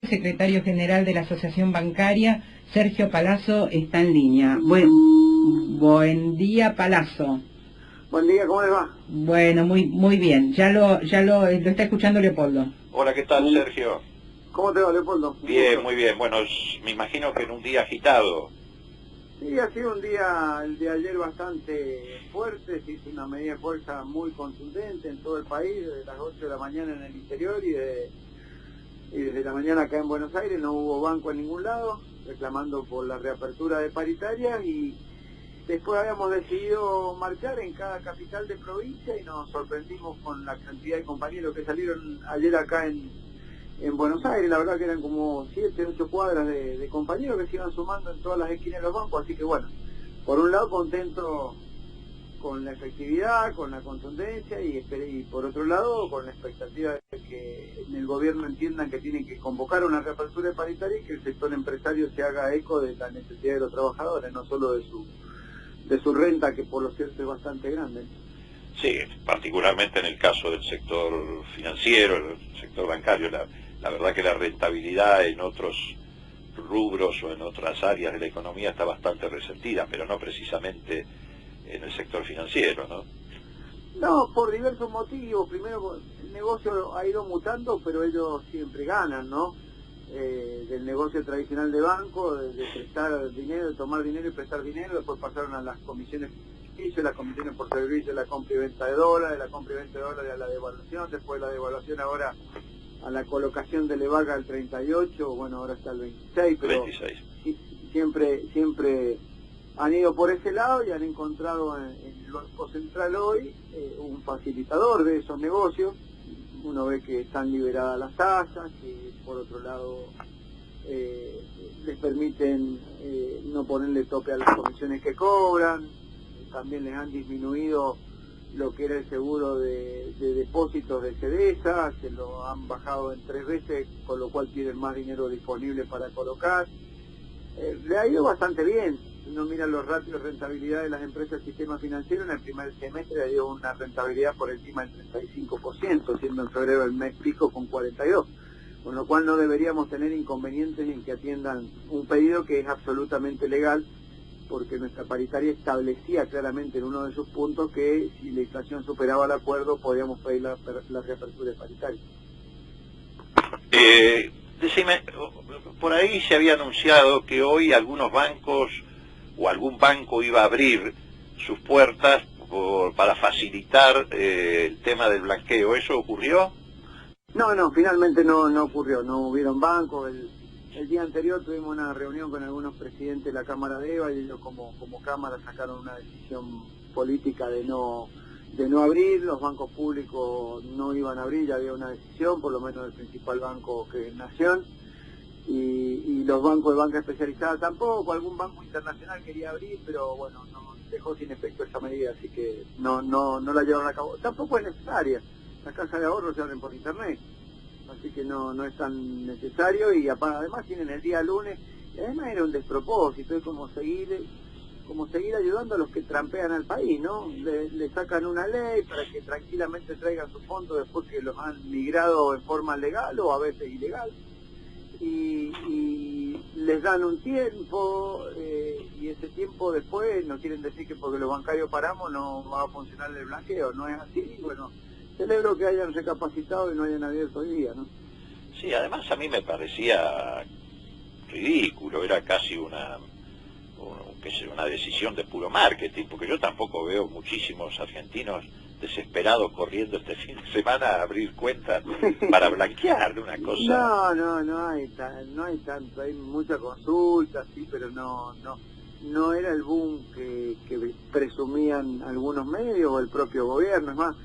Secretario General de la Asociación Bancaria, Sergio Palazzo, está en línea. Buen día, Palazzo. Buen día, ¿cómo le va? Bueno, muy bien. Ya lo está escuchando Leopoldo. Hola, ¿qué tal, Sergio? ¿Cómo te va, Leopoldo? Bien, muy bien. Bueno, me imagino que en un día agitado. Sí, ha sido un día, el de ayer, bastante fuerte. Se hizo una medida de fuerza muy contundente en todo el país, desde las 8 de la mañana en el interior y desde la mañana acá en Buenos Aires. No hubo banco en ningún lado, reclamando por la reapertura de paritarias, y después habíamos decidido marchar en cada capital de provincia y nos sorprendimos con la cantidad de compañeros que salieron ayer acá en Buenos Aires. La verdad que eran como 7, 8 cuadras de compañeros que se iban sumando en todas las esquinas de los bancos, así que bueno, por un lado contento con la efectividad, con la contundencia y por otro lado con la expectativa de que en el gobierno entiendan que tienen que convocar una reapertura paritaria y que el sector empresario se haga eco de la necesidad de los trabajadores, no solo de su renta, que por lo cierto es bastante grande. Sí, particularmente en el caso del sector financiero, el sector bancario, la verdad que la rentabilidad en otros rubros o en otras áreas de la economía está bastante resentida, pero no precisamente en el sector financiero, ¿no? No, por diversos motivos. Primero, el negocio ha ido mutando, pero ellos siempre ganan, ¿no? Del negocio tradicional de banco, de prestar dinero, de tomar dinero y prestar dinero. Después pasaron a las comisiones las comisiones por servicio, la compra y venta de dólares, la compra y venta de dólares a la devaluación, después de la devaluación ahora a la colocación del EVAC al 38, bueno, ahora está el 26, pero 26. Siempre han ido por ese lado y han encontrado en el Banco Central hoy un facilitador de esos negocios. Uno ve que están liberadas las tasas, que por otro lado les permiten no ponerle tope a las comisiones que cobran. También les han disminuido lo que era el seguro de depósitos de CEDESA, se lo han bajado en 3 veces, con lo cual tienen más dinero disponible para colocar. Le ha ido bastante bien. Si uno mira los ratios de rentabilidad de las empresas del sistema financiero, en el primer semestre le dio una rentabilidad por encima del 35%, siendo en febrero el mes pico con 42%, con lo cual no deberíamos tener inconvenientes en que atiendan un pedido que es absolutamente legal, porque nuestra paritaria establecía claramente en uno de sus puntos que si la inflación superaba el acuerdo podíamos pedir la reapertura paritaria. Decime, por ahí se había anunciado que hoy algunos bancos o algún banco iba a abrir sus puertas para facilitar el tema del blanqueo. ¿Eso ocurrió? No, finalmente no ocurrió, no hubieron bancos. El día anterior tuvimos una reunión con algunos presidentes de la Cámara de EVA y ellos como Cámara sacaron una decisión política de no abrir. Los bancos públicos no iban a abrir, ya había una decisión, por lo menos del principal banco, que es Nación, y los bancos de banca especializada tampoco. Algún banco internacional quería abrir, pero bueno, no dejó sin efecto esa medida, así que no la llevaron a cabo. Tampoco es necesaria, las casas de ahorro se abren por internet, así que no es tan necesario, y además tienen el día lunes, y además era un despropósito, es como seguir ayudando a los que trampean al país, ¿no? Le sacan una ley para que tranquilamente traigan sus fondos después que los han migrado en forma legal o a veces ilegal, y les dan un tiempo, y ese tiempo después no quieren decir que porque los bancarios paramos no va a funcionar el blanqueo. No es así. Bueno, celebro que hayan recapacitado y no hayan abierto hoy día, ¿no? Sí, además a mí me parecía ridículo, era casi una decisión de puro marketing, porque yo tampoco veo muchísimos argentinos desesperados corriendo este fin de semana a abrir cuentas para blanquear de una cosa. No hay tanto, hay mucha consulta, sí, pero no era el boom que presumían algunos medios o el propio gobierno. Es más,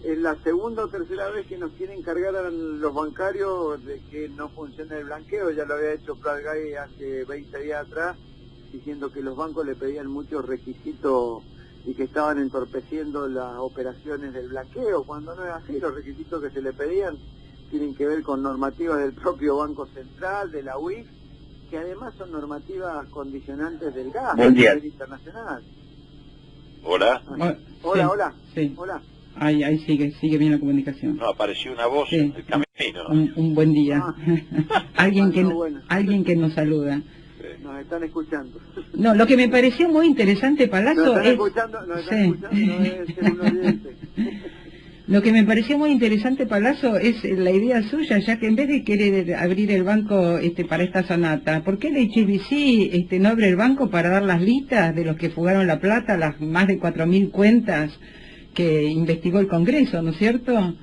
es la segunda o tercera vez que nos quieren cargar a los bancarios de que no funciona el blanqueo. Ya lo había hecho Pratgay hace 20 días atrás, diciendo que los bancos le pedían muchos requisitos y que estaban entorpeciendo las operaciones del blanqueo, cuando no es así. Los requisitos que se le pedían tienen que ver con normativas del propio Banco Central, de la UIF, que además son normativas condicionantes del gas a nivel internacional. ¿Hola? Hola. Sí. Hola. Ahí sigue bien la comunicación. No, apareció una voz en el camino. un buen día. alguien que nos saluda. Nos están escuchando. No, lo que me pareció muy interesante, Palazzo, nos están escuchando, no debe ser un oyente. Lo que me pareció muy interesante, Palazzo, es la idea suya, ya que en vez de querer abrir el banco para esta sonata, ¿por qué el HSBC no abre el banco para dar las listas de los que fugaron la plata, las más de 4.000 cuentas que investigó el Congreso, ¿no es cierto?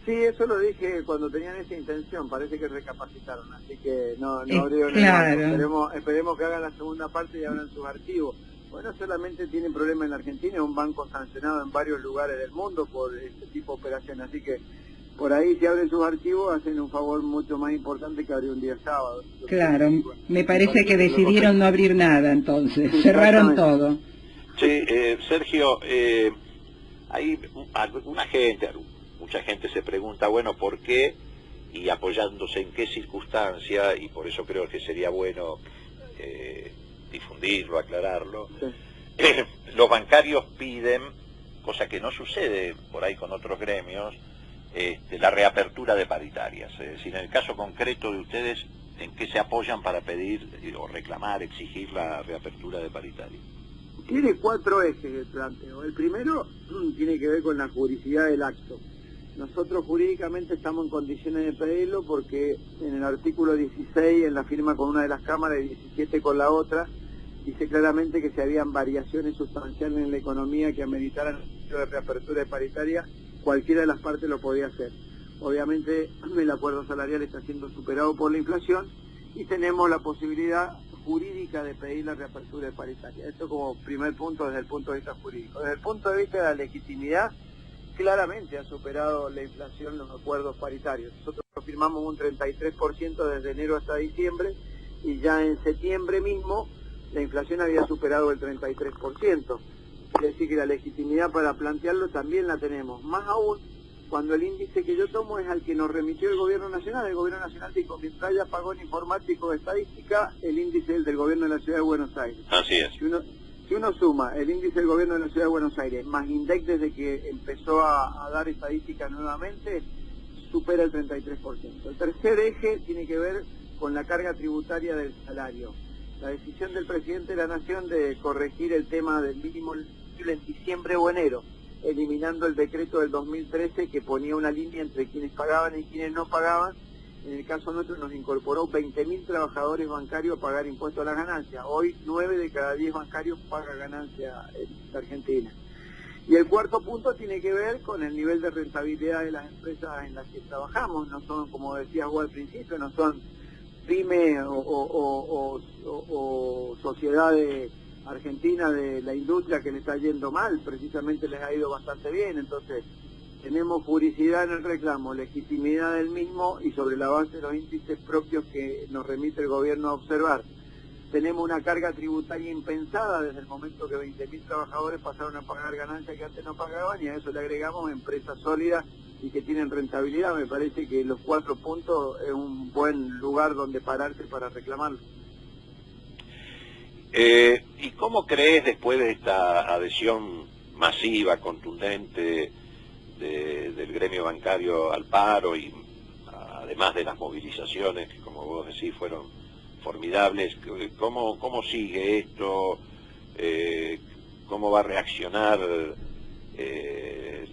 Sí, eso lo dije cuando tenían esa intención, parece que recapacitaron, así que no abrieron claro. el banco. Esperemos que hagan la segunda parte y abran sus archivos. Bueno, solamente tienen problema en la Argentina, es un banco sancionado en varios lugares del mundo por este tipo de operaciones, así que por ahí si abren sus archivos hacen un favor mucho más importante que abrir un día sábado. Claro, me parece que decidieron no abrir nada entonces, cerraron todo. Sí, Sergio, hay mucha gente se pregunta, bueno, ¿por qué? Y apoyándose en qué circunstancia, y por eso creo que sería bueno difundirlo, aclararlo. Sí. Los bancarios piden, cosa que no sucede por ahí con otros gremios, la reapertura de paritarias. Es decir, en el caso concreto de ustedes, ¿en qué se apoyan para pedir o reclamar, exigir la reapertura de paritarias? Tiene 4 ejes el planteo. El primero tiene que ver con la juridicidad del acto. Nosotros jurídicamente estamos en condiciones de pedirlo porque en el artículo 16, en la firma con una de las cámaras y 17 con la otra, dice claramente que si habían variaciones sustanciales en la economía que ameritaran la reapertura de paritaria, cualquiera de las partes lo podía hacer. Obviamente el acuerdo salarial está siendo superado por la inflación y tenemos la posibilidad jurídica de pedir la reapertura de paritaria. Esto como primer punto desde el punto de vista jurídico. Desde el punto de vista de la legitimidad, claramente ha superado la inflación los acuerdos paritarios. Nosotros firmamos un 33% desde enero hasta diciembre y ya en septiembre mismo la inflación había superado el 33%. Quiere decir que la legitimidad para plantearlo también la tenemos. Más aún cuando el índice que yo tomo es al que nos remitió el Gobierno Nacional. El Gobierno Nacional dijo, mientras haya apagón informático de estadística, el índice es el del Gobierno de la Ciudad de Buenos Aires. Así es. Si uno suma el índice del Gobierno de la Ciudad de Buenos Aires más INDEC desde que empezó a dar estadísticas nuevamente, supera el 33%. El tercer eje tiene que ver con la carga tributaria del salario. La decisión del presidente de la Nación de corregir el tema del mínimo en diciembre o enero, eliminando el decreto del 2013 que ponía una línea entre quienes pagaban y quienes no pagaban. En el caso nuestro nos incorporó 20.000 trabajadores bancarios a pagar impuestos a las ganancias. Hoy 9 de cada 10 bancarios pagan ganancias en Argentina. Y el cuarto punto tiene que ver con el nivel de rentabilidad de las empresas en las que trabajamos. No son, como decías vos al principio, no son pymes o sociedades argentinas de la industria que le está yendo mal, precisamente les ha ido bastante bien. Entonces tenemos juridicidad en el reclamo, legitimidad del mismo y sobre la base de los índices propios que nos remite el gobierno a observar. Tenemos una carga tributaria impensada desde el momento que 20.000 trabajadores pasaron a pagar ganancias que antes no pagaban, y a eso le agregamos empresas sólidas y que tienen rentabilidad. Me parece que los 4 puntos es un buen lugar donde pararse para reclamarlo. ¿Y cómo crees, después de esta adhesión masiva, contundente del gremio bancario al paro, y además de las movilizaciones que, como vos decís, fueron formidables, cómo sigue esto? ¿Cómo va a reaccionar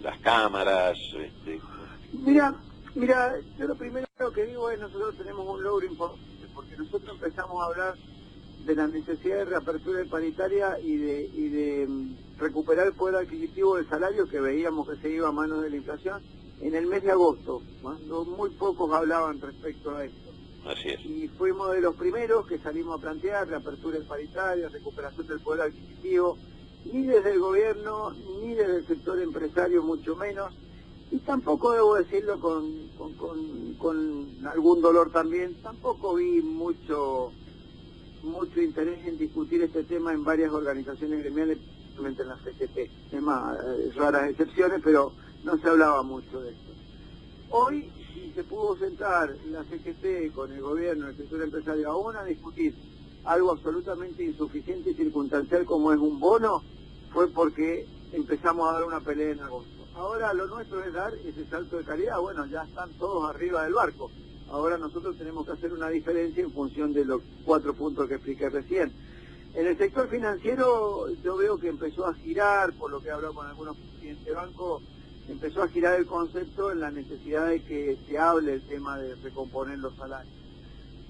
las cámaras? Mira, yo lo primero que digo es, nosotros tenemos un logro importante, porque nosotros empezamos a hablar de la necesidad de reapertura de paritaria y de recuperar el poder adquisitivo del salario, que veíamos que se iba a manos de la inflación, en el mes de agosto, cuando muy pocos hablaban respecto a esto. Así es. Y fuimos de los primeros que salimos a plantear reapertura de paritaria, recuperación del poder adquisitivo, ni desde el gobierno, ni desde el sector empresario, mucho menos, y tampoco, debo decirlo con algún dolor también, tampoco vi mucho interés en discutir este tema en varias organizaciones gremiales, especialmente en la CGT. Es más, raras excepciones, pero no se hablaba mucho de esto. Hoy, si se pudo sentar la CGT con el gobierno, el sector empresario, aún a discutir algo absolutamente insuficiente y circunstancial como es un bono, fue porque empezamos a dar una pelea en agosto. Ahora lo nuestro es dar ese salto de calidad. Bueno, ya están todos arriba del barco. Ahora nosotros tenemos que hacer una diferencia en función de los 4 puntos que expliqué recién. En el sector financiero yo veo que empezó a girar, por lo que he hablado con algunos presidentes de banco, empezó a girar el concepto en la necesidad de que se hable el tema de recomponer los salarios.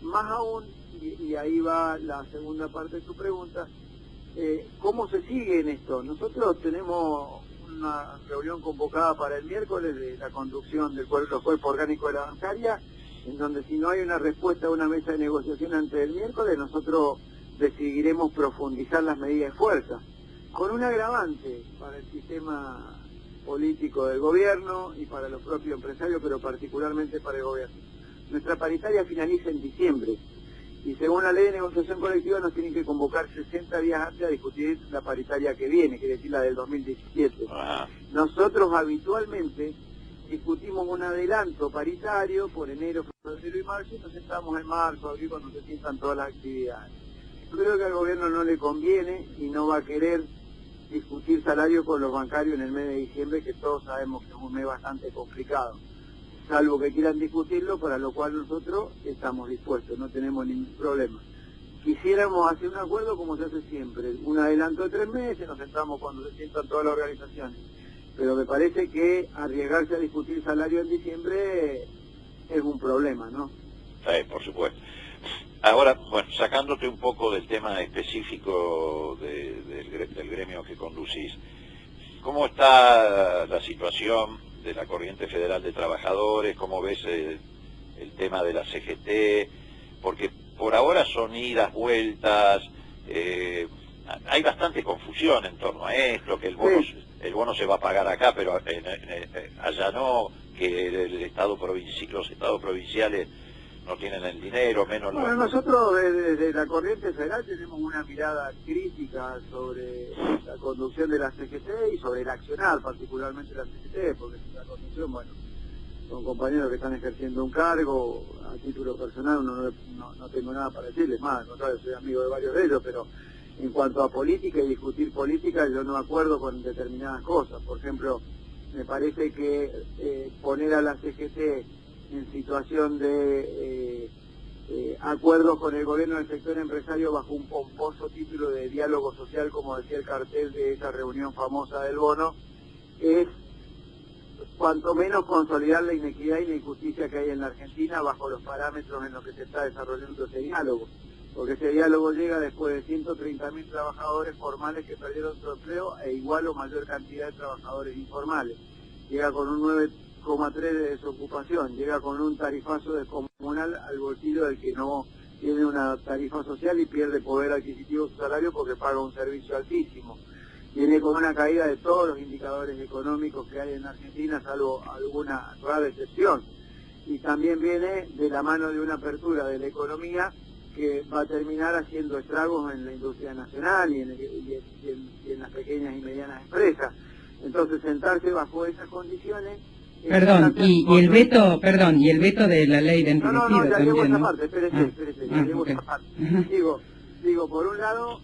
Más aún, y ahí va la segunda parte de tu pregunta, ¿cómo se sigue en esto? Nosotros tenemos una reunión convocada para el miércoles de la conducción del los cuerpos orgánicos de la bancaria, en donde si no hay una respuesta a una mesa de negociación antes del miércoles, nosotros decidiremos profundizar las medidas de fuerza, con un agravante para el sistema político del gobierno y para los propios empresarios, pero particularmente para el gobierno. Nuestra paritaria finaliza en diciembre y según la ley de negociación colectiva nos tienen que convocar 60 días antes a discutir la paritaria que viene, quiere decir la del 2017. Nosotros habitualmente discutimos un adelanto paritario por enero, febrero y marzo, y nos sentamos en marzo, abril, cuando se sientan todas las actividades. Yo creo que al gobierno no le conviene y no va a querer discutir salario con los bancarios en el mes de diciembre, que todos sabemos que es un mes bastante complicado, salvo que quieran discutirlo, para lo cual nosotros estamos dispuestos, no tenemos ningún problema. Quisiéramos hacer un acuerdo como se hace siempre, un adelanto de 3 meses, nos sentamos cuando se sientan todas las organizaciones, pero me parece que arriesgarse a discutir salario en diciembre es un problema, ¿no? Sí, por supuesto. Ahora, bueno, sacándote un poco del tema específico del gremio que conducís, ¿cómo está la situación de la Corriente Federal de Trabajadores? ¿Cómo ves el tema de la CGT? Porque por ahora son idas, vueltas, hay bastante confusión en torno a esto, que el bono se va a pagar acá, pero allá no, que los estados provinciales no tienen el dinero, menos... Bueno, nosotros desde la Corriente Federal tenemos una mirada crítica sobre la conducción de la CGT y sobre el accionar, particularmente la CGT, porque la conducción, bueno, son compañeros que están ejerciendo un cargo, a título personal no tengo nada para decirles, más, al contrario, soy amigo de varios de ellos, pero en cuanto a política y discutir política, yo no acuerdo con determinadas cosas. Por ejemplo, me parece que poner a la CGT en situación de acuerdos con el gobierno del sector empresario bajo un pomposo título de diálogo social, como decía el cartel de esa reunión famosa del bono, es cuanto menos consolidar la inequidad y la injusticia que hay en la Argentina bajo los parámetros en los que se está desarrollando ese diálogo, porque ese diálogo llega después de 130.000 trabajadores formales que perdieron su empleo e igual o mayor cantidad de trabajadores informales. Llega con un 9,3 de desocupación, llega con un tarifazo descomunal al bolsillo del que no tiene una tarifa social y pierde poder adquisitivo su salario porque paga un servicio altísimo. Viene con una caída de todos los indicadores económicos que hay en Argentina, salvo alguna rara excepción. Y también viene de la mano de una apertura de la economía que va a terminar haciendo estragos en la industria nacional y en las pequeñas y medianas empresas. Entonces, sentarse bajo esas condiciones... Perdón, y el veto, y el veto de la ley de No, ya también, llevo esa ¿no? parte, espérese, ya llevo esa parte. Digo, por un lado,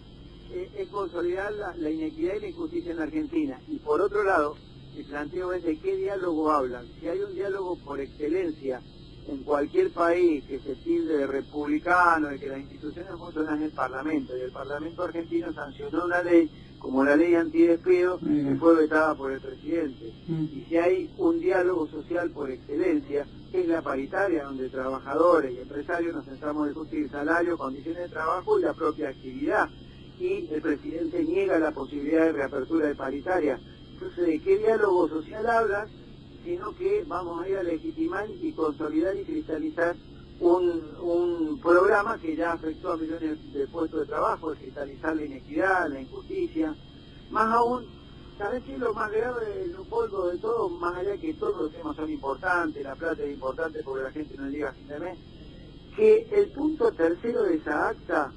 es consolidar la inequidad y la injusticia en la Argentina, y por otro lado, el planteo es de qué diálogo hablan. Si hay un diálogo por excelencia en cualquier país que se tilde de republicano, de que las instituciones funcionan en el Parlamento, y el Parlamento argentino sancionó una ley como la ley antidespido, que fue vetada por el presidente. Y si hay un diálogo social por excelencia, es la paritaria, donde trabajadores y empresarios nos sentamos a discutir salario, condiciones de trabajo y la propia actividad. Y el presidente niega la posibilidad de reapertura de paritaria. Entonces, ¿de qué diálogo social hablan? Sino que vamos a ir a legitimar y consolidar y cristalizar un programa que ya afectó a millones de puestos de trabajo, de cristalizar la inequidad, la injusticia. Más aún, ¿sabés qué es lo más grave, lo polvo de todo? Más allá de que todos los temas son importantes, la plata es importante porque la gente no llega a fin de mes, que el punto tercero de esa acta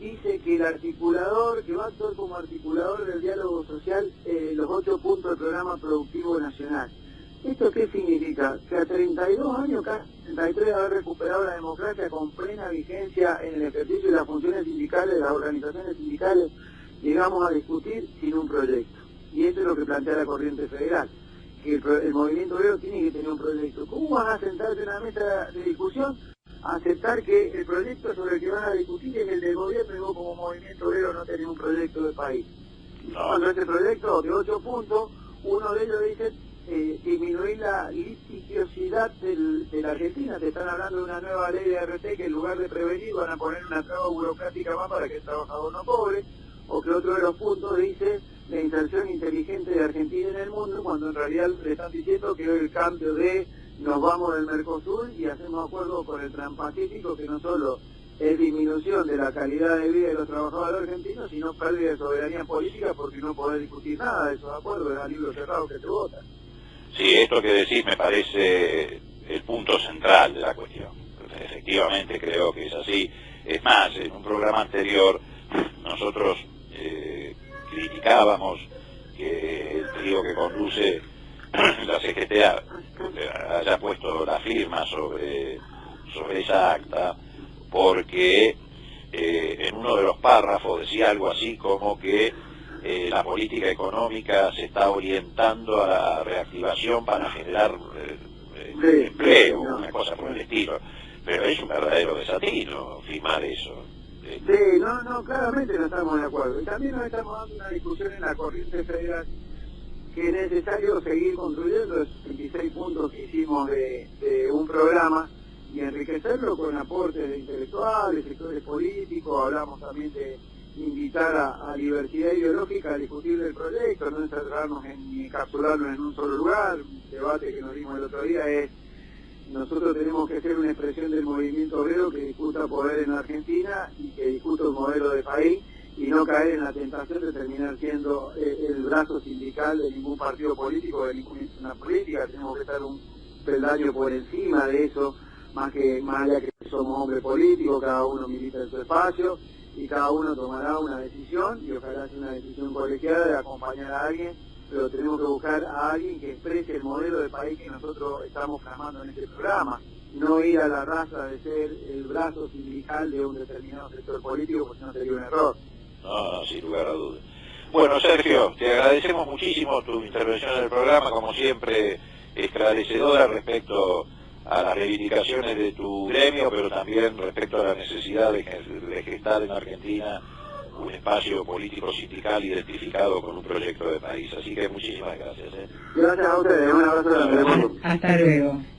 dice que el articulador, que va a actuar como articulador del diálogo social, los 8 puntos del programa productivo nacional. ¿Esto qué significa? Que a 32 años, casi 33, de haber recuperado la democracia con plena vigencia en el ejercicio de las funciones sindicales, de las organizaciones sindicales, llegamos a discutir sin un proyecto. Y esto es lo que plantea la Corriente Federal. que el movimiento obrero tiene que tener un proyecto. ¿Cómo vas a sentarte en una mesa de discusión a aceptar que el proyecto sobre el que van a discutir es el del gobierno y vos como movimiento obrero no tenés un proyecto de país? Cuando ese proyecto de 8 puntos, uno de ellos dice disminuir la litigiosidad de la Argentina. Te están hablando de una nueva ley de RT que en lugar de prevenir van a poner una traba burocrática más para que el trabajador no cobre, o que otro de los puntos dice la inserción inteligente de Argentina en el mundo, cuando en realidad le están diciendo que el cambio de nos vamos del Mercosur y hacemos acuerdos con el Transpacífico, que no solo es disminución de la calidad de vida de los trabajadores argentinos, sino pérdida de soberanía política, porque no podés discutir nada de esos acuerdos, es a libro cerrado que se vota. Sí, esto que decís me parece el punto central de la cuestión. Efectivamente creo que es así. Es más, en un programa anterior nosotros criticábamos que el trío que conduce la CGT haya puesto la firma sobre esa acta, porque en uno de los párrafos decía algo así como que la política económica se está orientando a la reactivación para generar empleo, una cosa por el estilo. Pero es un verdadero desatino firmar eso. Sí, no, claramente no estamos de acuerdo. Y también nos estamos dando una discusión en la corriente federal que es necesario seguir construyendo esos 26 puntos que hicimos de un programa y enriquecerlo con aportes de intelectuales, sectores políticos. Hablamos también de invitar a diversidad ideológica a discutir el proyecto, no encerrarnos ni encapsularnos en un solo lugar. Un debate que nos dimos el otro día es: nosotros tenemos que ser una expresión del movimiento obrero que discuta poder en Argentina y que discuta un modelo de país, y no caer en la tentación de terminar siendo el brazo sindical de ningún partido político, de ninguna política. Tenemos que estar un peldaño por encima de eso, más allá que somos hombres políticos, cada uno milita en su espacio y cada uno tomará una decisión, y ojalá sea una decisión colegiada de acompañar a alguien, pero tenemos que buscar a alguien que exprese el modelo de país que nosotros estamos plasmando en este programa, no ir a la raza de ser el brazo sindical de un determinado sector político, porque no sería un error. No, sin lugar a dudas. Bueno, Sergio, te agradecemos muchísimo tu intervención en el programa, como siempre esclarecedora respecto a las reivindicaciones de tu gremio, pero también respecto a la necesidad de gestar en Argentina un espacio político sindical identificado con un proyecto de país. Así que muchísimas gracias. Gracias a ustedes, un abrazo. Hasta luego.